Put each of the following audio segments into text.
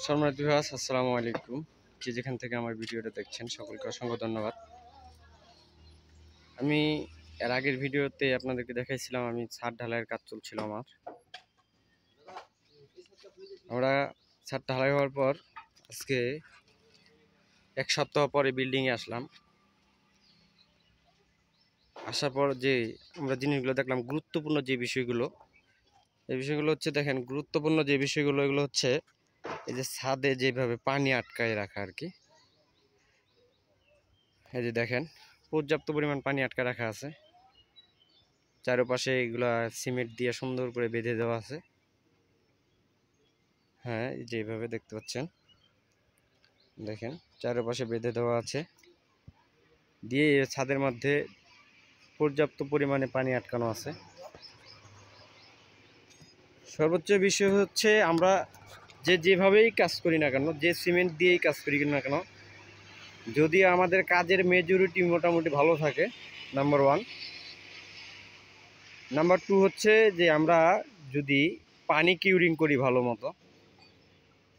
সম্মানিত ভিউয়ার্স, আসসালামু আলাইকুম। যে যেখান থেকে আমার ভিডিওটা দেখছেন সকলকে অসংখ্য ধন্যবাদ। আমি এর আগের ভিডিওতে আপনাদেরকে দেখাইছিলাম আমি ছাদ ঢালাইয়ের কাজ চলছিল আমার। আমরা ছাদ ঢালাই হওয়ার পর আজকে এক সপ্তাহ পরে বিল্ডিংয়ে আসলাম। আসার পর যে আমরা জিনিসগুলো দেখলাম, গুরুত্বপূর্ণ যে বিষয়গুলো, এই বিষয়গুলো হচ্ছে দেখেন, গুরুত্বপূর্ণ যে বিষয়গুলো এগুলো হচ্ছে এই যে ছাদে যেভাবে পানি আটকায় রাখা আর কি। এই যে দেখেন, পর্যাপ্ত পরিমাণ পানি আটকে রাখা আছে। চারপাশে এগুলা সিমেন্ট দিয়ে সুন্দর করে বেঁধে দেওয়া আছে। হ্যাঁ, যেভাবে দেখতে পাচ্ছেন, দেখেন চারপাশে বেঁধে দেওয়া আছে, দিয়ে ছাদের মধ্যে পর্যাপ্ত পরিমাণে পানি আটকানো আছে। সর্বোচ্চ বিষয় হচ্ছে আমরা যেভাবেই কাজ করি না কেন, যে সিমেন্ট দিয়েই কাজ করি না কেন, যদি আমাদের কাজের মেজরিটি মোটামুটি ভালো থাকে, নাম্বার ওয়ান। নাম্বার টু হচ্ছে যে আমরা যদি পানি কিউরিং করি ভালো মতো,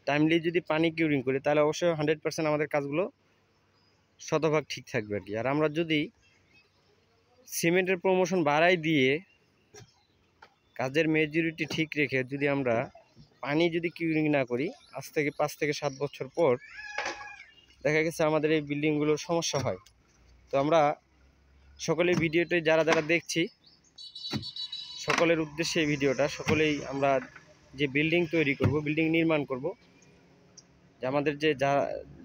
টাইমলি যদি পানি কিউরিং করি, তাহলে অবশ্যই 100% আমাদের কাজগুলো শতভাগ ঠিক থাকবে আর কি। আর আমরা যদি সিমেন্টের প্রমোশন বাড়াই দিয়ে কাজের মেজরিটি ঠিক রেখে যদি আমরা পানি যদি কিউরিং না করি, আজ থেকে 5 থেকে 7 বছর পর দেখা গেছে আমাদের এই বিল্ডিংগুলোর সমস্যা হয়। তো আমরা সকলেই ভিডিওটি যারা যারা দেখছি, সকলের উদ্দেশ্যে এই ভিডিওটা, সকলেই আমরা যে বিল্ডিং তৈরি করব, বিল্ডিং নির্মাণ করব, যে আমাদের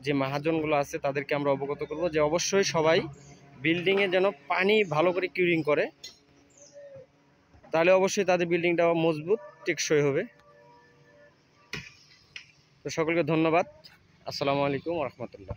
যে মহাজনগুলো আছে তাদেরকে আমরা অবগত করব যে অবশ্যই সবাই বিল্ডিংয়ে যেন পানি ভালো করে কিউরিং করে, তাহলে অবশ্যই তাদের বিল্ডিংটা মজবুত টেকসই হবে। তো সকলকে ধন্যবাদ। আসসালামু আলাইকুম ওয়া রাহমাতুল্লাহ।